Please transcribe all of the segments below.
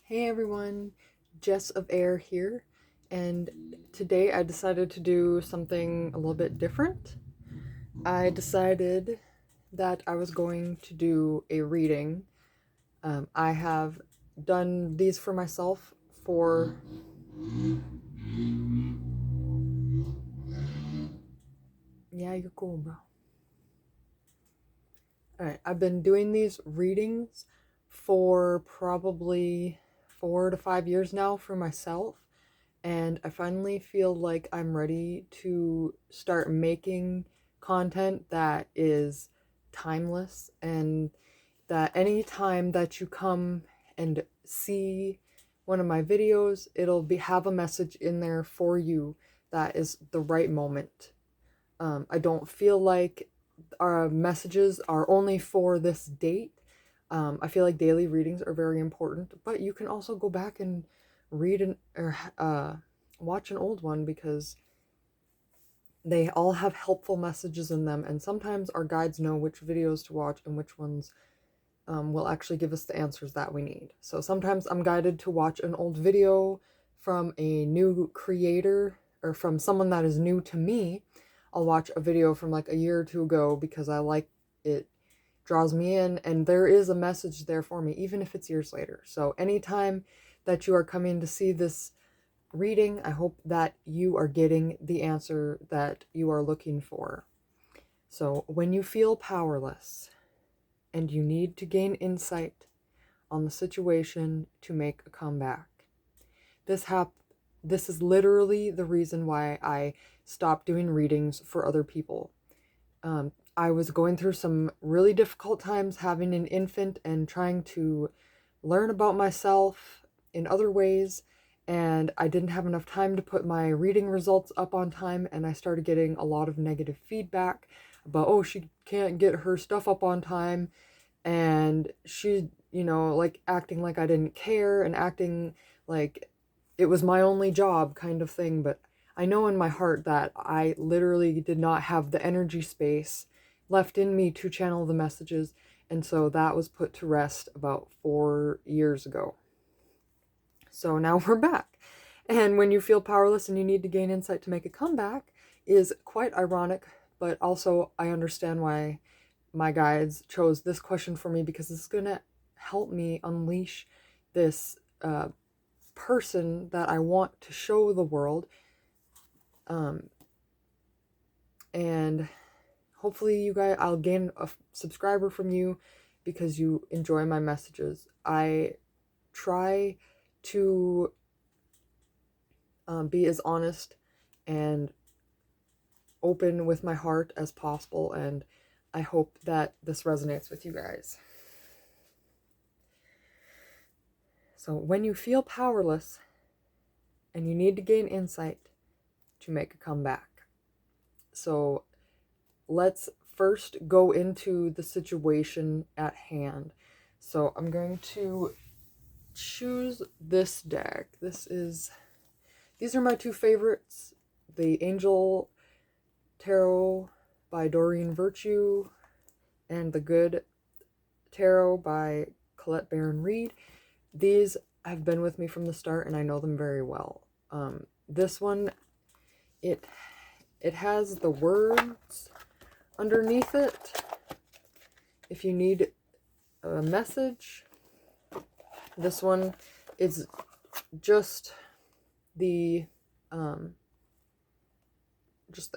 Hey everyone, Jess of Air here, and today I decided to do something a little bit different. I decided that I was going to do a reading. I have done these for myself for. Yeah, you're cool, bro. Alright, I've been doing these readings for probably 4 to 5 years now for myself. And I finally feel like I'm ready to start making content that is timeless, and that any time that you come and see one of my videos, it'll be have a message in there for you that is the right moment. I don't feel like our messages are only for this date. I feel like daily readings are very important, but you can also go back and read or watch an old one, because they all have helpful messages in them, and sometimes our guides know which videos to watch and which ones will actually give us the answers that we need. So sometimes I'm guided to watch an old video from a new creator or from someone that is new to me. I'll watch a video from like a year or two ago because I like it, draws me in, and there is a message there for me, even if it's years later. So anytime that you are coming to see this reading, I hope that you are getting the answer that you are looking for. So when you feel powerless and you need to gain insight on the situation to make a comeback, this is literally the reason why I stopped doing readings for other people. I was going through some really difficult times having an infant and trying to learn about myself in other ways, and I didn't have enough time to put my reading results up on time, and I started getting a lot of negative feedback about, oh, she can't get her stuff up on time, and she, like acting like I didn't care and acting like it was my only job kind of thing. But I know in my heart that I literally did not have the energy space left in me to channel the messages, and so that was put to rest about 4 years ago. So now we're back. And when you feel powerless and you need to gain insight to make a comeback is quite ironic, but also I understand why my guides chose this question for me, because it's going to help me unleash this person that I want to show the world. And hopefully you guys, I'll gain a subscriber from you because you enjoy my messages. I try to be as honest and open with my heart as possible, and I hope that this resonates with you guys. So when you feel powerless and you need to gain insight to make a comeback. So let's first go into the situation at hand. So I'm going to choose this deck. These are my two favorites. The Angel Tarot by Doreen Virtue and the Good Tarot by Colette Baron Reed. These have been with me from the start, and I know them very well. This one, it has the words underneath it if you need a message. This one is just the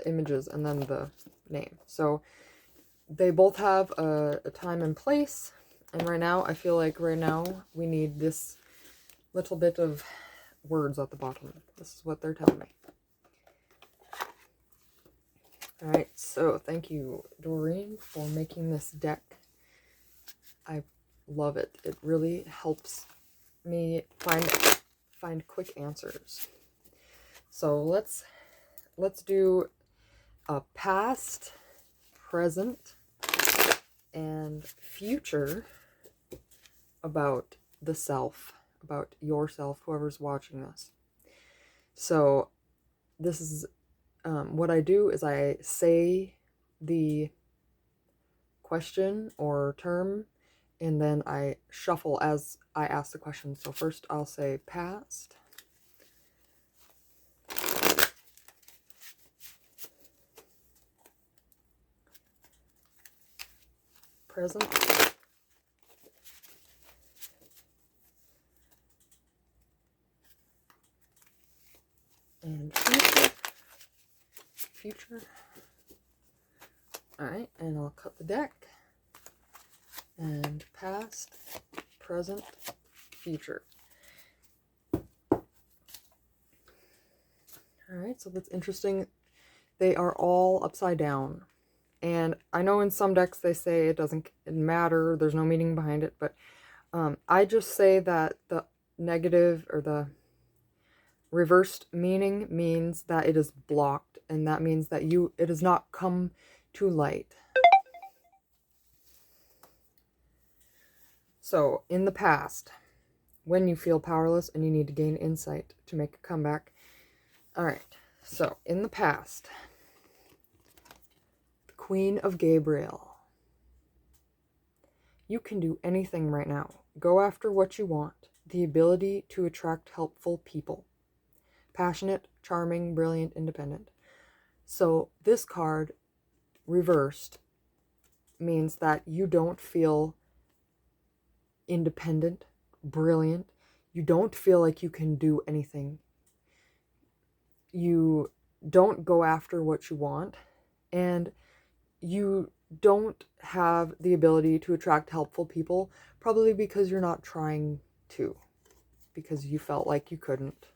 images and then the name. So they both have a time and place, and right now I feel like we need this little bit of words at the bottom. This is what they're telling me. Alright, so thank you, Doreen, for making this deck. I love it. It really helps me find quick answers. So let's do a past, present, and future about the self, about yourself, whoever's watching this. So this is what I do is I say the question or term, and then I shuffle as I ask the question. So first I'll say past, present, and future. All right, and I'll cut the deck. And past, present, future. All right, so that's interesting. They are all upside down. And I know in some decks they say it doesn't matter, there's no meaning behind it, but I just say that the negative or the reversed meaning means that it is blocked, and that means that it has not come to light. So, in the past, when you feel powerless and you need to gain insight to make a comeback. Alright, so in the past, the Queen of Gabriel. You can do anything right now. Go after what you want. The ability to attract helpful people. Passionate, charming, brilliant, independent. So this card, reversed, means that you don't feel independent, brilliant. You don't feel like you can do anything. You don't go after what you want, and you don't have the ability to attract helpful people, probably because you're not trying to, because you felt like you couldn't.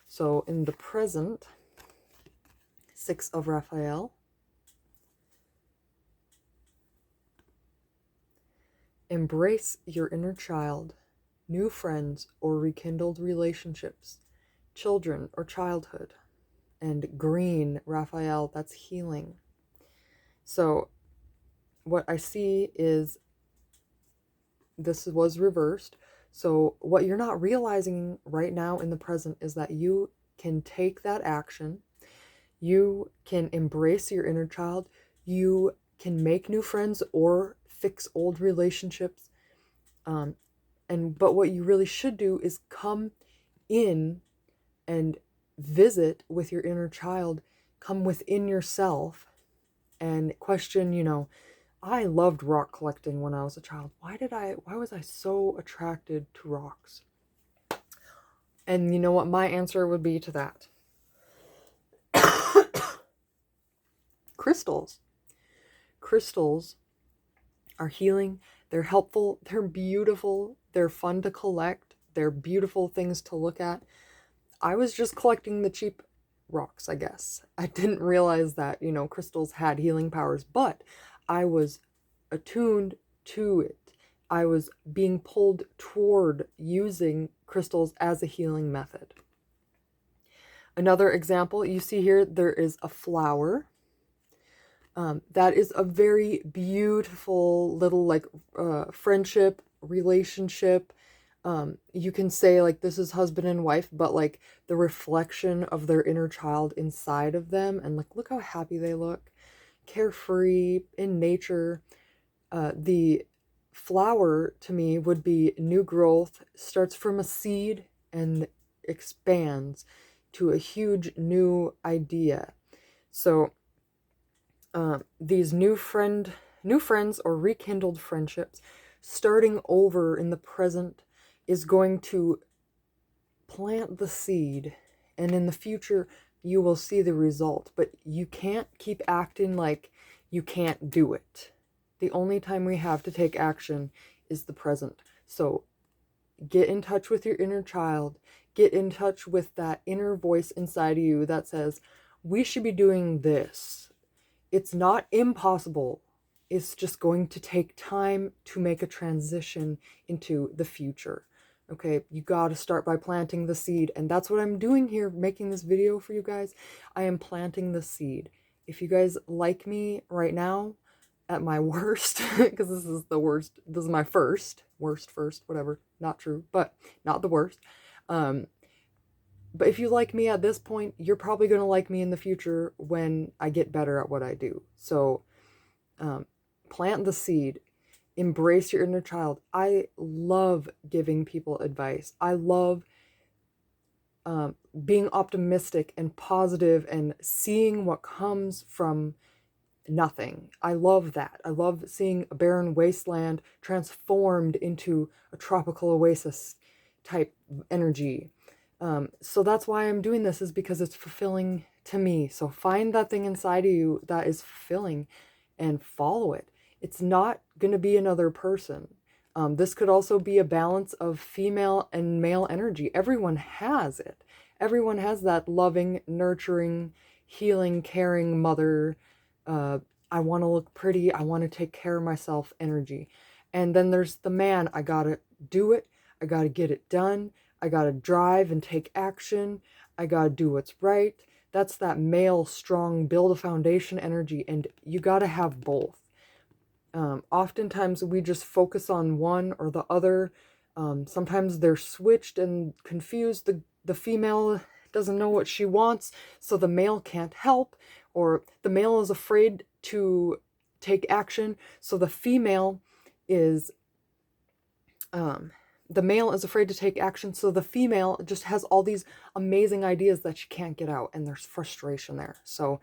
So in the present, 6 of Raphael. Embrace your inner child, new friends or rekindled relationships, children or childhood. And green, Raphael, that's healing. So what I see is this was reversed. So what you're not realizing right now in the present is that you can take that action. You can embrace your inner child. You can make new friends or fix old relationships. But what you really should do is come in and visit with your inner child, come within yourself and question, I loved rock collecting when I was a child. Why was I so attracted to rocks? And you know what my answer would be to that? Crystals. Crystals are healing, they're helpful, they're beautiful, they're fun to collect, they're beautiful things to look at. I was just collecting the cheap rocks, I guess. I didn't realize that, crystals had healing powers, but I was attuned to it. I was being pulled toward using crystals as a healing method. Another example, you see here, there is a flower. That is a very beautiful little friendship, relationship. You can say this is husband and wife, but the reflection of their inner child inside of them, and look how happy they look, carefree in nature. The flower to me would be new growth, starts from a seed and expands to a huge new idea. So these new friends or rekindled friendships starting over in the present is going to plant the seed, and in the future you will see the result, but you can't keep acting like you can't do it. The only time we have to take action is the present. So get in touch with your inner child, get in touch with that inner voice inside of you that says, we should be doing this. It's not impossible. It's just going to take time to make a transition into the future. Okay, you got to start by planting the seed. And that's what I'm doing here, making this video for you guys. I am planting the seed. If you guys like me right now at my worst, because this is the worst, this is my worst first, whatever, not true, but not the worst. But if you like me at this point, you're probably going to like me in the future when I get better at what I do. So plant the seed. Embrace your inner child. I love giving people advice. I love being optimistic and positive and seeing what comes from nothing. I love that. I love seeing a barren wasteland transformed into a tropical oasis type energy. So that's why I'm doing this, is because it's fulfilling to me. So find that thing inside of you that is fulfilling and follow it. It's not going to be another person. This could also be a balance of female and male energy. Everyone has it. Everyone has that loving, nurturing, healing, caring mother. I want to look pretty. I want to take care of myself energy. And then there's the man. I got to do it. I got to get it done. I got to drive and take action. I got to do what's right. That's that male, strong, build a foundation energy. And you got to have both. Oftentimes we just focus on one or the other. Sometimes they're switched and confused. The female doesn't know what she wants, so the male can't help, or the male is afraid to take action, so the female is the male is afraid to take action, so the female just has all these amazing ideas that she can't get out, and there's frustration there. So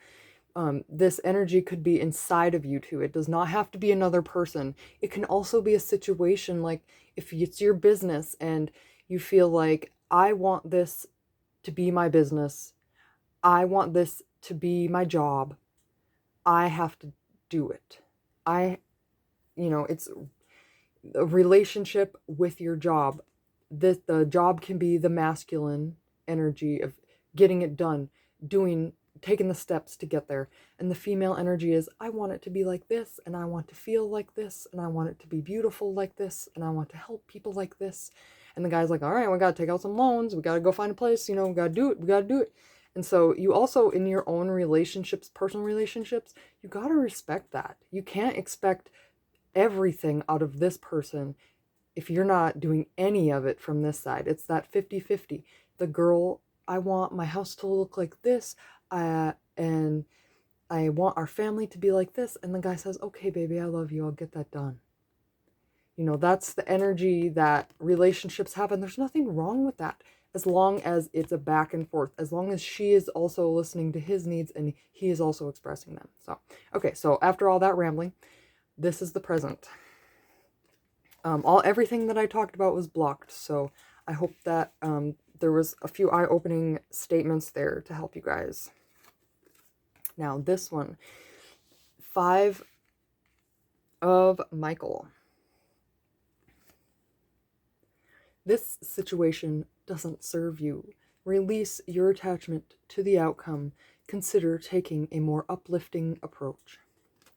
this energy could be inside of you too. It does not have to be another person. It can also be a situation, like if it's your business and you feel like, I want this to be my business. I want this to be my job. I have to do it. It's a relationship with your job. The job can be the masculine energy of getting it done, taking the steps to get there. And the female energy is, I want it to be like this, and I want to feel like this, and I want it to be beautiful like this, and I want to help people like this. And the guy's like, all right, we got to take out some loans. We got to go find a place, we got to do it. We got to do it. And so you also, in your own relationships, personal relationships, you got to respect that. You can't expect everything out of this person if you're not doing any of it from this side. It's that 50-50. The girl, I want my house to look like this, and I want our family to be like this. And the guy says, okay, baby, I love you. I'll get that done. That's the energy that relationships have. And there's nothing wrong with that, as long as it's a back and forth, as long as she is also listening to his needs and he is also expressing them. So, okay. So after all that rambling, this is the present. Everything that I talked about was blocked. So I hope that, there was a few eye-opening statements there to help you guys. Now this one, 5 of Michael. This situation doesn't serve you. Release your attachment to the outcome. Consider taking a more uplifting approach.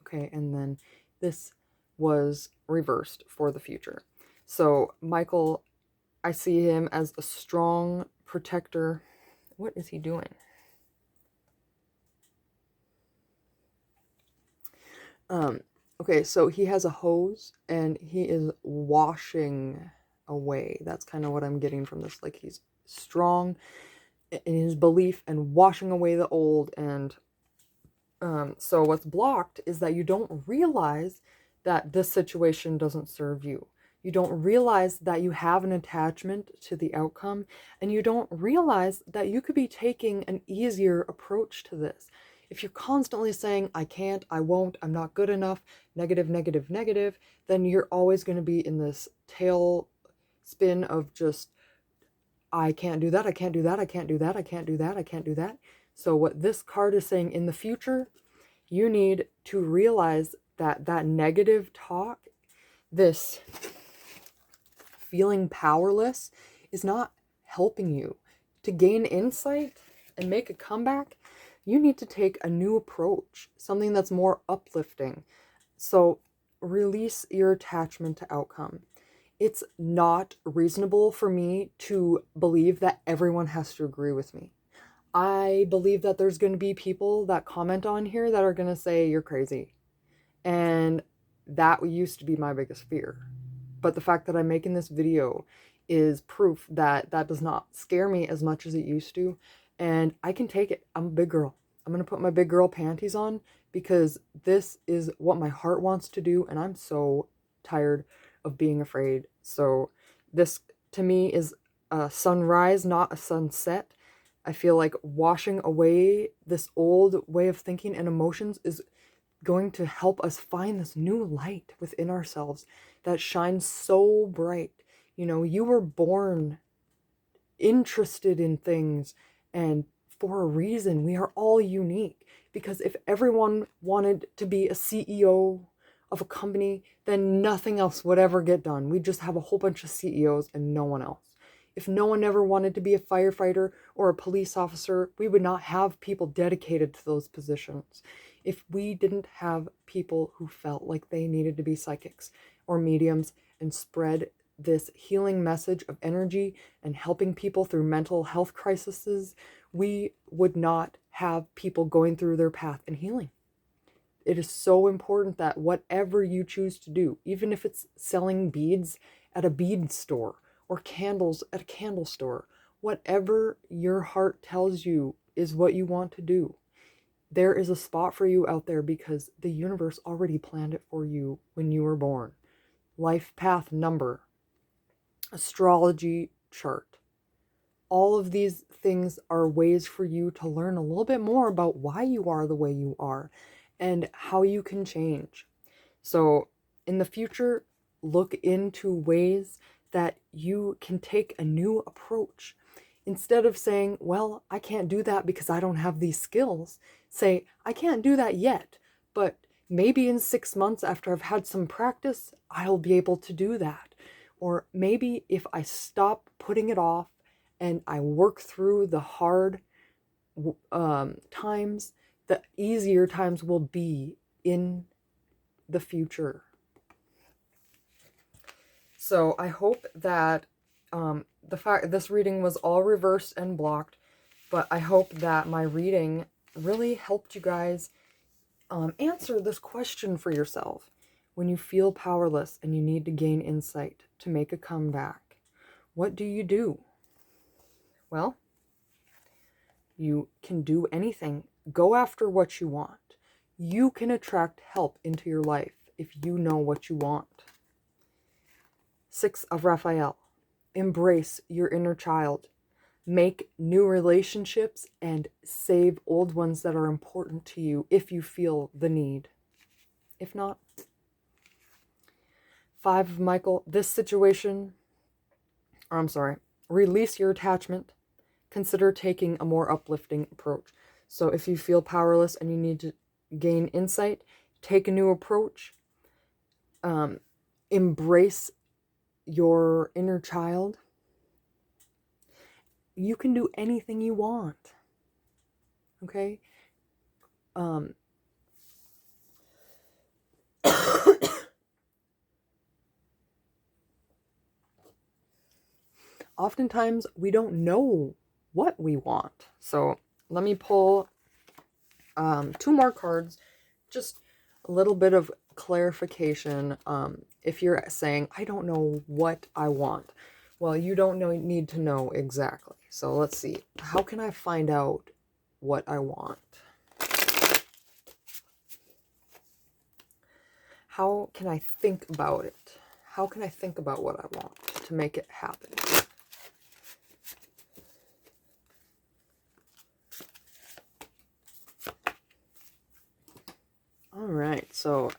Okay, and then this was reversed for the future. So Michael, I see him as a strong protector. What is he doing? Okay, so he has a hose and he is washing away. That's kind of what I'm getting from this. Like, he's strong in his belief and washing away the old. And so what's blocked is that you don't realize that this situation doesn't serve you. You don't realize that you have an attachment to the outcome, and you don't realize that you could be taking an easier approach to this. If you're constantly saying, I can't, I won't, I'm not good enough, negative, negative, negative, then you're always going to be in this tail spin of just, I can't do that, I can't do that, I can't do that, I can't do that, I can't do that. So what this card is saying, in the future, you need to realize that that negative talk, this feeling powerless, is not helping you. To gain insight and make a comeback, you need to take a new approach, something that's more uplifting. So release your attachment to outcome. It's not reasonable for me to believe that everyone has to agree with me. I believe that there's going to be people that comment on here that are going to say you're crazy. And that used to be my biggest fear. But the fact that I'm making this video is proof that that does not scare me as much as it used to. And I can take it. I'm a big girl. I'm going to put my big girl panties on because this is what my heart wants to do. And I'm so tired of being afraid. So this to me is a sunrise, not a sunset. I feel like washing away this old way of thinking and emotions is going to help us find this new light within ourselves that shines so bright. You know, you were born interested in things, and for a reason. We are all unique, because if everyone wanted to be a CEO of a company, then nothing else would ever get done. We'd just have a whole bunch of CEOs and no one else. If no one ever wanted to be a firefighter or a police officer, we would not have people dedicated to those positions. If we didn't have people who felt like they needed to be psychics or mediums and spread this healing message of energy and helping people through mental health crises, we would not have people going through their path and healing. It is so important that whatever you choose to do, even if it's selling beads at a bead store or candles at a candle store, whatever your heart tells you is what you want to do. There is a spot for you out there, because the universe already planned it for you when you were born. Life path number, astrology chart. All of these things are ways for you to learn a little bit more about why you are the way you are and how you can change. So in the future, look into ways that you can take a new approach. Instead of saying, well, I can't do that because I don't have these skills, say, I can't do that yet, but maybe in 6 months after I've had some practice, I'll be able to do that. Or maybe if I stop putting it off and I work through the hard times, the easier times will be in the future. So I hope that the fact this reading was all reversed and blocked, but I hope that my reading really helped you guys answer this question for yourself. When you feel powerless and you need to gain insight to make a comeback, what do you do? Well, you can do anything. Go after what you want. You can attract help into your life if you know what you want. 6 of Raphael. Embrace your inner child. Make new relationships and save old ones that are important to you if you feel the need. If not, 5 of Michael. Release your attachment. Consider taking a more uplifting approach. So if you feel powerless and you need to gain insight, take a new approach. Embrace your inner child. You can do anything you want. Okay? Oftentimes we don't know what we want. So let me pull 2 more cards, just a little bit of clarification. If you're saying, I don't know what I want, well, you don't need to know exactly. So let's see. How can I find out what I want? How can I think about it? How can I think about what I want to make it happen? All right, so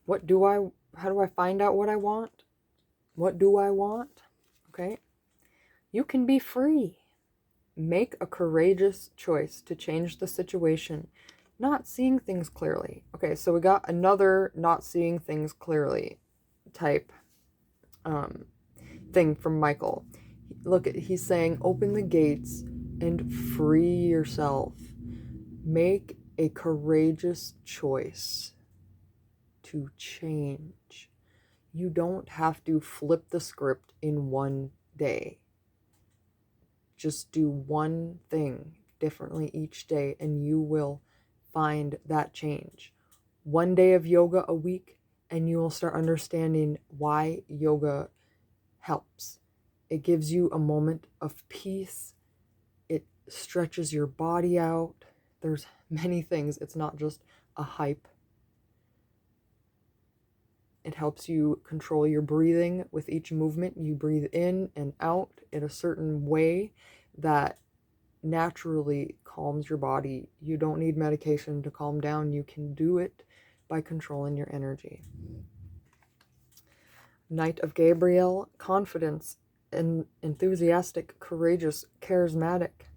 how do I find out what I want? What do I want? Okay. You can be free. Make a courageous choice to change the situation. Not seeing things clearly. Okay, so we got another not seeing things clearly type thing from Michael. He's saying, open the gates and free yourself. Make a courageous choice to change. You don't have to flip the script in one day. Just do one thing differently each day and you will find that change. 1 day of yoga a week and you will start understanding why yoga helps. It gives you a moment of peace. It stretches your body out. There's many things. It's not just a hype. It helps you control your breathing with each movement. You breathe in and out in a certain way that naturally calms your body. You don't need medication to calm down. You can do it by controlling your energy. Knight of Gabriel, confidence, enthusiastic, courageous, charismatic.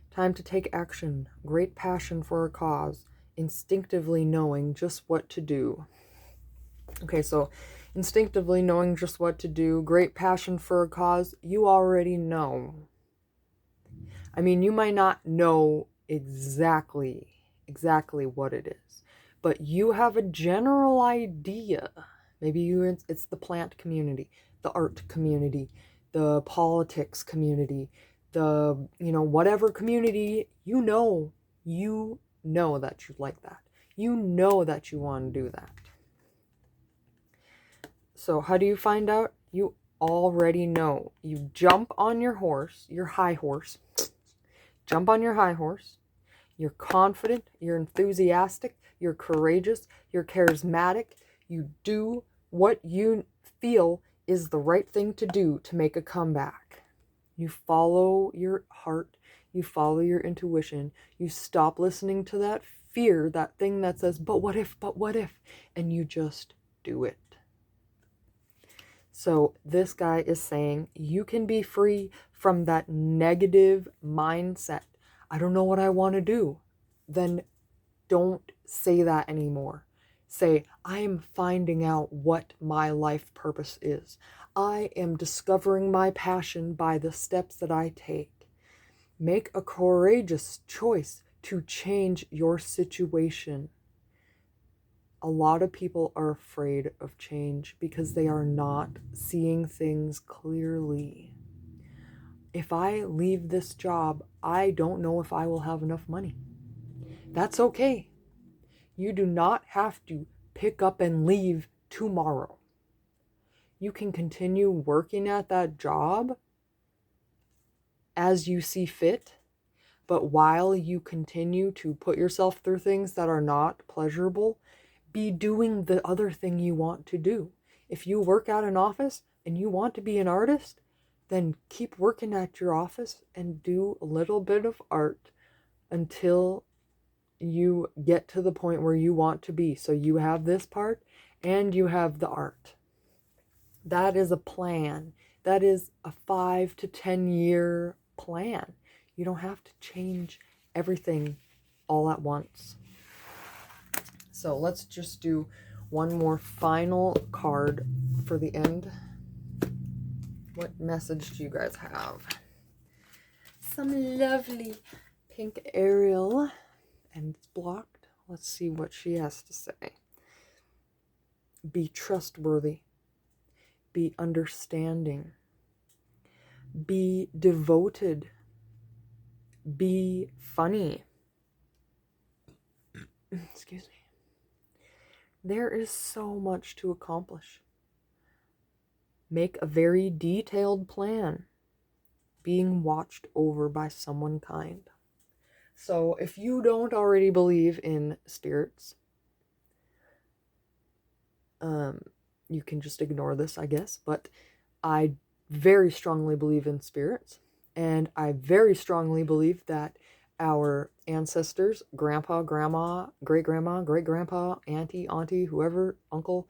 Time to take action, great passion for a cause, instinctively knowing just what to do. Okay, so instinctively knowing just what to do, great passion for a cause, you already know. I mean, you might not know exactly what it is, but you have a general idea. Maybe it's the plant community, the art community, the politics community, the, whatever community, you know that you like that. You know that you want to do that. So how do you find out? You already know. You jump on your horse, your high horse. Jump on your high horse. You're confident, you're enthusiastic, you're courageous, you're charismatic. You do what you feel is the right thing to do to make a comeback. You follow your heart, you follow your intuition, you stop listening to that fear, that thing that says, but what if, and you just do it. So this guy is saying you can be free from that negative mindset. I don't know what I want to do. Then don't say that anymore. Say, I am finding out what my life purpose is. I am discovering my passion by the steps that I take. Make a courageous choice to change your situation. A lot of people are afraid of change because they are not seeing things clearly. If I leave this job, I don't know if I will have enough money. That's okay. You do not have to pick up and leave tomorrow. You can continue working at that job as you see fit, but while you continue to put yourself through things that are not pleasurable, be doing the other thing you want to do. If you work at an office and you want to be an artist, then keep working at your office and do a little bit of art until you get to the point where you want to be. So you have this part and you have the art. That is a plan. That is a 5 to 10 year plan. You don't have to change everything all at once. So let's just do one more final card for the end. What message do you guys have? Some lovely pink Ariel, and it's blocked. Let's see what she has to say. Be trustworthy. Be understanding. Be devoted. Be funny. Excuse me. There is so much to accomplish. Make a very detailed plan. Being watched over by someone kind. So if you don't already believe in spirits, you can just ignore this, I guess. But I very strongly believe in spirits. And I very strongly believe that our ancestors, grandpa, grandma, great-grandpa, auntie, whoever, uncle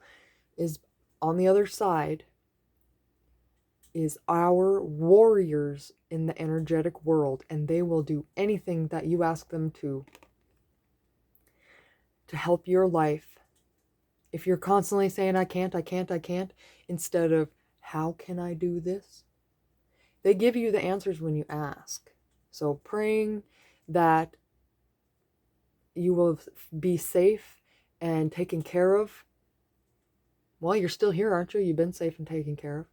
is on the other side, is our warriors in the energetic world, and they will do anything that you ask them to help your life. If you're constantly saying, I can't, instead of, how can I do this? They give you the answers when you ask. So praying that you will be safe and taken care of. Well, you're still here, aren't you? You've been safe and taken care of.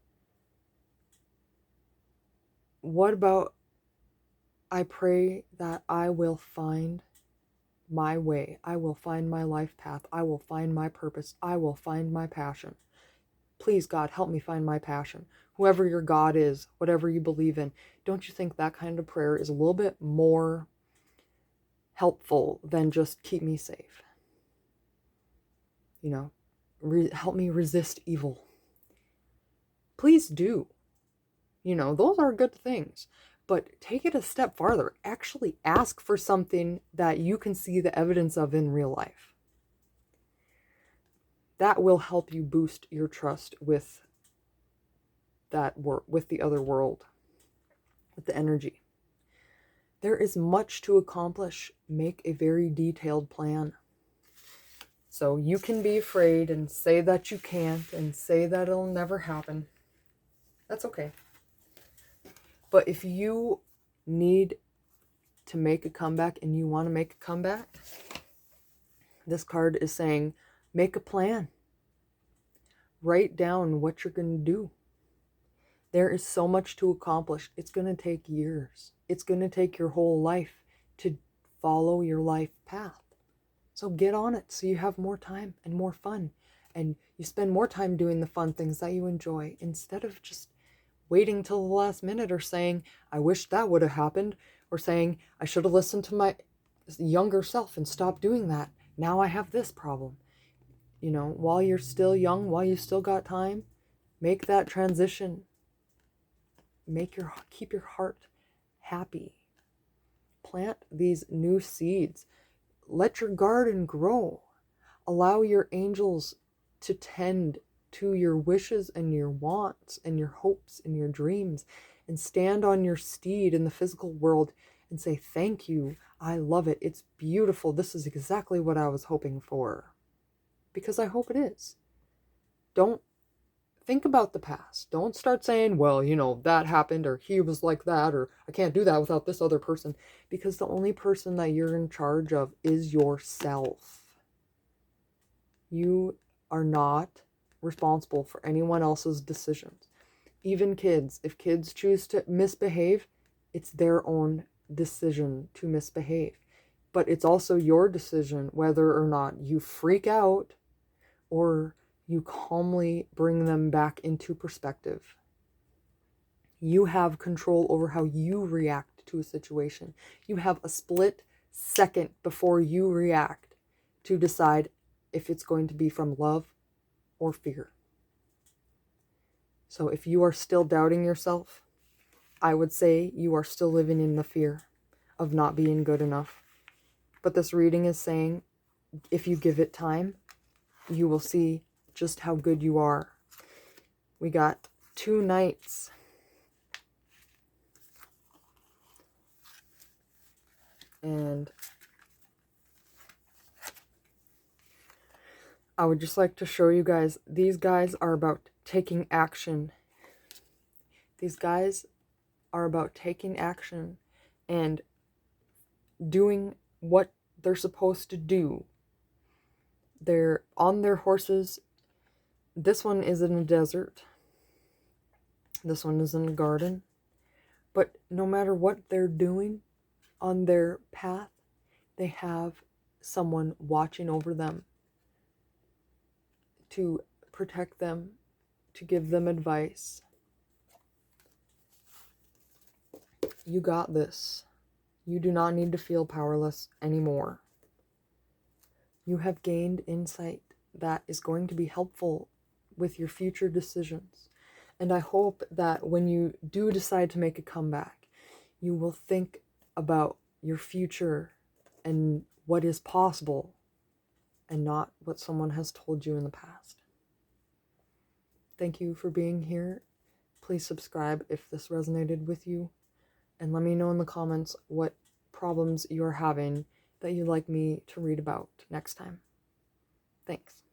What about, I pray that I will find my way. I will find my life path. I will find my purpose. I will find my passion. Please, God, help me find my passion. Whoever your God is, whatever you believe in, don't you think that kind of prayer is a little bit more helpful than just keep me safe? You know, help me resist evil. Please do. Those are good things. But take it a step farther. Actually ask for something that you can see the evidence of in real life. That will help you boost your trust with with the other world, with the energy. There is much to accomplish. Make a very detailed plan. So you can be afraid and say that you can't and say that it'll never happen. That's okay. But if you need to make a comeback and you want to make a comeback, this card is saying, make a plan. Write down what you're going to do. There is so much to accomplish. It's going to take years. It's going to take your whole life to follow your life path. So get on it so you have more time and more fun. And you spend more time doing the fun things that you enjoy instead of just waiting till the last minute or saying, I wish that would have happened, or saying, I should have listened to my younger self and stopped doing that. Now I have this problem. While you're still young, while you still got time, make that transition. Keep your heart happy. Plant these new seeds. Let your garden grow. Allow your angels to tend to your wishes and your wants and your hopes and your dreams, and stand on your steed in the physical world and say, thank you. I love it. It's beautiful. This is exactly what I was hoping for. Because I hope it is. Don't think about the past. Don't start saying, well, that happened, or he was like that, or I can't do that without this other person. Because the only person that you're in charge of is yourself. You are not responsible for anyone else's decisions. Even kids, if kids choose to misbehave, it's their own decision to misbehave. But it's also your decision whether or not you freak out or you calmly bring them back into perspective. You have control over how you react to a situation. You have a split second before you react to decide if it's going to be from love or fear. So if you are still doubting yourself, I would say you are still living in the fear of not being good enough. But this reading is saying, if you give it time, you will see just how good you are. We got 2 knights. And I would just like to show you guys, these guys are about taking action. These guys are about taking action and doing what they're supposed to do. They're on their horses. This one is in a desert. This one is in a garden. But no matter what they're doing on their path, they have someone watching over them to protect them, to give them advice. You got this. You do not need to feel powerless anymore. You have gained insight that is going to be helpful with your future decisions. And I hope that when you do decide to make a comeback, you will think about your future and what is possible and not what someone has told you in the past. Thank you for being here. Please subscribe if this resonated with you. And let me know in the comments what problems you're having that you'd like me to read about next time. Thanks.